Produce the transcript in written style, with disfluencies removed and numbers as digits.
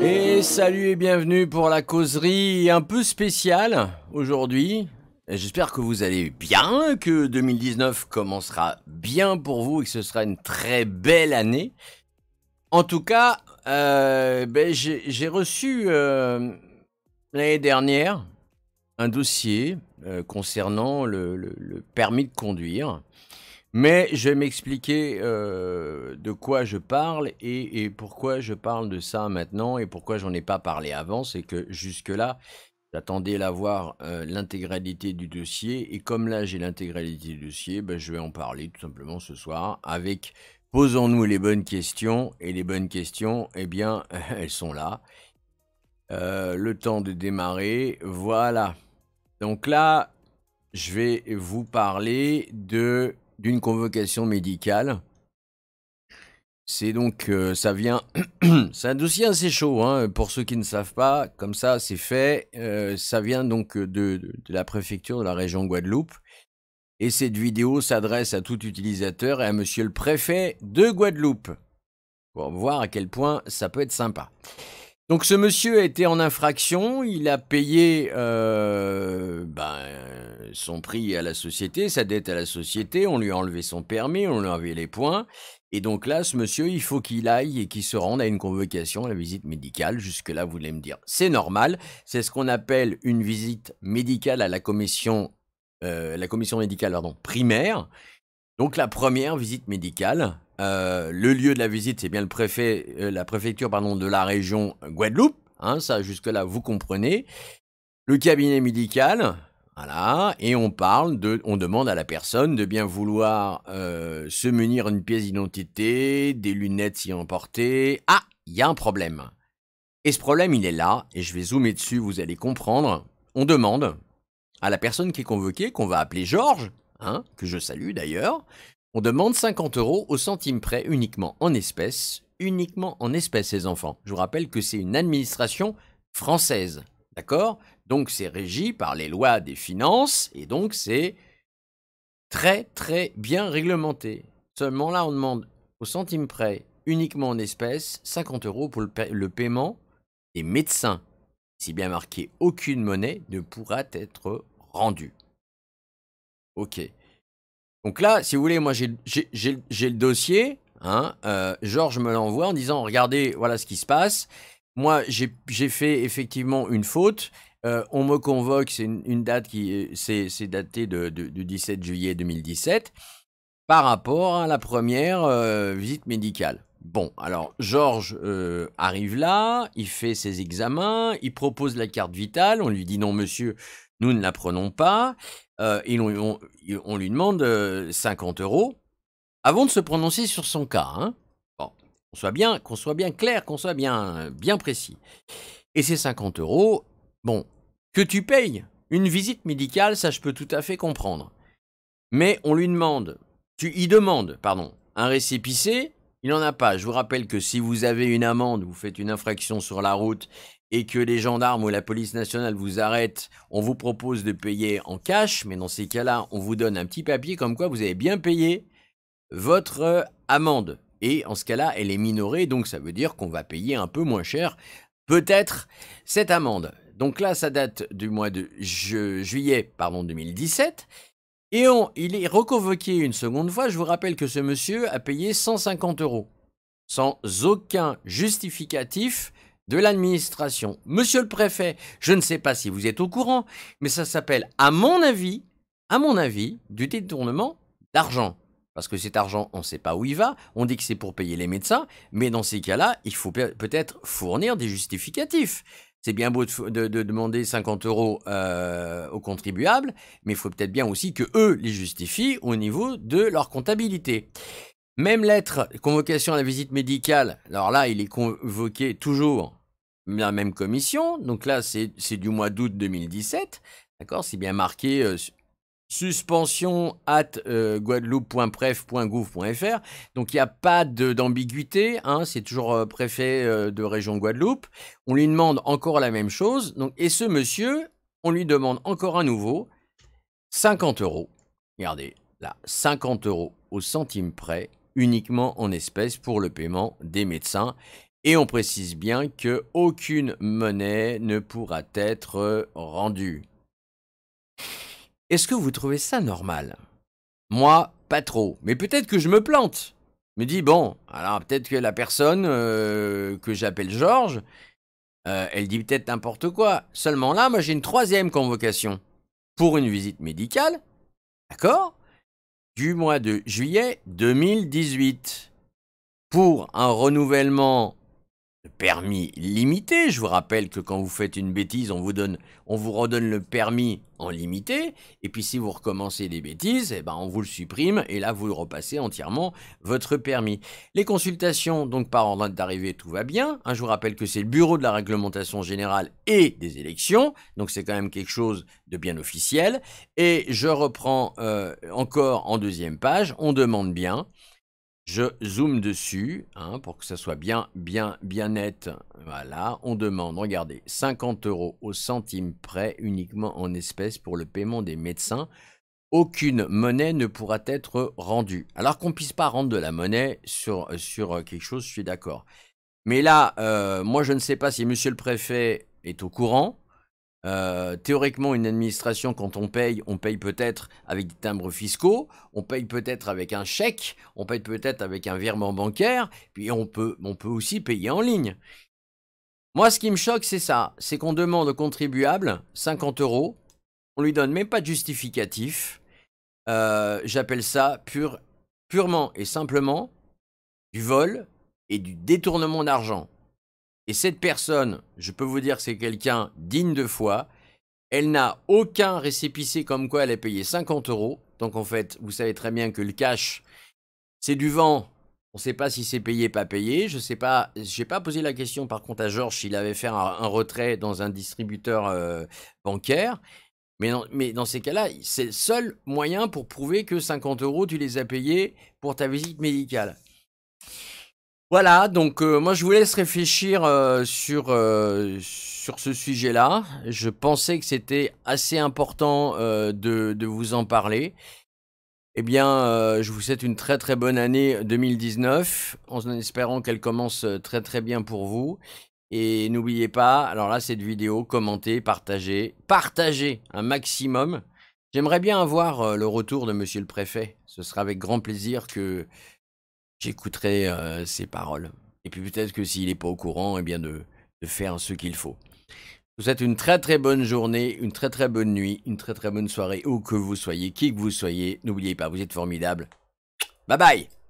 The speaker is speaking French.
Et salut et bienvenue pour la causerie un peu spéciale aujourd'hui. J'espère que vous allez bien, que 2019 commencera bien pour vous et que ce sera une très belle année. En tout cas, j'ai reçu l'année dernière un dossier concernant le permis de conduire. Mais je vais m'expliquer de quoi je parle et pourquoi je parle de ça maintenant et pourquoi j'en ai pas parlé avant. C'est que jusque-là, j'attendais l'avoir l'intégralité du dossier. Et comme là, j'ai l'intégralité du dossier, je vais en parler tout simplement ce soir avec posons-nous les bonnes questions. Et les bonnes questions, eh bien, elles sont là. Le temps de démarrer, voilà. Donc là, je vais vous parler d'une convocation médicale. C'est donc, ça vient, c'est un dossier assez chaud, hein, pour ceux qui ne savent pas, comme ça c'est fait. Ça vient donc de la préfecture de la région Guadeloupe. Et cette vidéo s'adresse à tout utilisateur et à monsieur le préfet de Guadeloupe, pour voir à quel point ça peut être sympa. Donc ce monsieur a été en infraction, il a payé son prix à la société, sa dette à la société, on lui a enlevé son permis, on lui a enlevé les points. Et donc là, ce monsieur, il faut qu'il aille et qu'il se rende à une convocation, à la visite médicale. Jusque-là, vous voulez me dire, c'est normal. C'est ce qu'on appelle une visite médicale à la commission médicale primaire. Donc la première visite médicale, le lieu de la visite, c'est bien la préfecture de la région Guadeloupe. Hein, ça, jusque-là, vous comprenez. Le cabinet médical, voilà, et on demande à la personne de bien vouloir se munir d'une pièce d'identité, des lunettes si emportées. Ah, il y a un problème. Et ce problème, il est là, et je vais zoomer dessus, vous allez comprendre. On demande à la personne qui est convoquée, qu'on va appeler Georges, hein, que je salue d'ailleurs, on demande 50 € au centime près, uniquement en espèces, les enfants. Je vous rappelle que c'est une administration française, d'accord? Donc c'est régi par les lois des finances, et donc c'est très très bien réglementé. Seulement là, on demande au centime près, uniquement en espèces, 50 € pour le paiement des médecins. Si bien marqué, aucune monnaie ne pourra être rendue. Ok. Donc là, si vous voulez, moi j'ai le dossier. Hein, Georges me l'envoie en disant, regardez, voilà ce qui se passe. Moi, j'ai fait effectivement une faute. On me convoque, c'est une date c'est daté du 17 juillet 2017, par rapport à la première visite médicale. Bon, alors Georges arrive là, il fait ses examens, il propose la carte vitale, on lui dit non monsieur, nous ne la prenons pas, et on lui demande 50 € avant de se prononcer sur son cas. Hein. Bon, qu'on soit bien clair, qu'on soit bien précis. Et ces 50 €, bon, que tu payes une visite médicale, ça je peux tout à fait comprendre. Mais on lui demande, il demande, un récépissé, il n'en a pas. Je vous rappelle que si vous avez une amende, vous faites une infraction sur la route et que les gendarmes ou la police nationale vous arrêtent, on vous propose de payer en cash, mais dans ces cas-là, on vous donne un petit papier comme quoi vous avez bien payé votre amende. Et en ce cas-là, elle est minorée, donc ça veut dire qu'on va payer un peu moins cher, peut-être, cette amende. Donc là, ça date du mois de juillet 2017. Et il est reconvoqué une seconde fois. Je vous rappelle que ce monsieur a payé 150 €, sans aucun justificatif de l'administration. Monsieur le préfet, je ne sais pas si vous êtes au courant, mais ça s'appelle, à mon avis, du détournement d'argent. Parce que cet argent, on ne sait pas où il va, on dit que c'est pour payer les médecins, mais dans ces cas-là, il faut peut-être fournir des justificatifs. C'est bien beau de demander 50 € aux contribuables, mais il faut peut-être bien aussi que eux les justifient au niveau de leur comptabilité. Même lettre, convocation à la visite médicale, alors là, il est convoqué toujours la même commission, donc là, c'est du mois d'août 2017, d'accord, c'est bien marqué suspension @guadeloupe.pref.gouv.fr. Donc il n'y a pas d'ambiguïté, hein, c'est toujours préfet de région Guadeloupe. On lui demande encore la même chose. Donc, et ce monsieur, on lui demande encore à nouveau 50 €. Regardez, là, 50 € au centime près, uniquement en espèces pour le paiement des médecins. Et on précise bien que aucune monnaie ne pourra être rendue. Est-ce que vous trouvez ça normal? Moi, pas trop. Mais peut-être que je me plante. Je me dis, bon, alors peut-être que la personne que j'appelle Georges, elle dit peut-être n'importe quoi. Seulement là, moi j'ai une troisième convocation pour une visite médicale, d'accord, du mois de juillet 2018, pour un renouvellement de permis limité. Je vous rappelle que quand vous faites une bêtise, on vous redonne le permis en limité. Et puis si vous recommencez des bêtises, eh ben, on vous le supprime et là vous repassez entièrement votre permis. Les consultations, donc par ordre d'arrivée, tout va bien. Je vous rappelle que c'est le bureau de la réglementation générale et des élections, donc c'est quand même quelque chose de bien officiel. Et je reprends encore en deuxième page, on demande bien. Je zoome dessus pour que ça soit bien net. Voilà, on demande, regardez, 50 € au centime près, uniquement en espèces pour le paiement des médecins. Aucune monnaie ne pourra être rendue. Alors qu'on ne puisse pas rendre de la monnaie sur quelque chose, je suis d'accord. Mais là, moi je ne sais pas si monsieur le préfet est au courant. Théoriquement, une administration, quand on paye peut-être avec des timbres fiscaux, on paye peut-être avec un chèque, on paye peut-être avec un virement bancaire, puis on peut aussi payer en ligne. Moi, ce qui me choque, c'est ça, c'est qu'on demande au contribuable 50 €, on lui donne même pas de justificatif. J'appelle ça purement et simplement du vol et du détournement d'argent. Et cette personne, je peux vous dire que c'est quelqu'un digne de foi. Elle n'a aucun récépissé comme quoi elle a payé 50 €. Donc en fait, vous savez très bien que le cash, c'est du vent. On ne sait pas si c'est payé, pas payé. Je sais pas. J'ai pas posé la question par contre à Georges s'il avait fait un retrait dans un distributeur bancaire. Mais dans ces cas-là, c'est le seul moyen pour prouver que 50 € tu les as payés pour ta visite médicale. Voilà, donc moi je vous laisse réfléchir sur ce sujet-là. Je pensais que c'était assez important de vous en parler. Eh bien, je vous souhaite une très très bonne année 2019, en espérant qu'elle commence très très bien pour vous. Et n'oubliez pas, alors là cette vidéo, commentez, partagez un maximum. J'aimerais bien avoir le retour de monsieur le préfet. Ce sera avec grand plaisir que j'écouterai ses paroles. Et puis peut-être que s'il n'est pas au courant, eh bien de faire ce qu'il faut. Je vous souhaite une très très bonne journée, une très très bonne nuit, une très très bonne soirée, où que vous soyez, qui que vous soyez. N'oubliez pas, vous êtes formidables. Bye bye!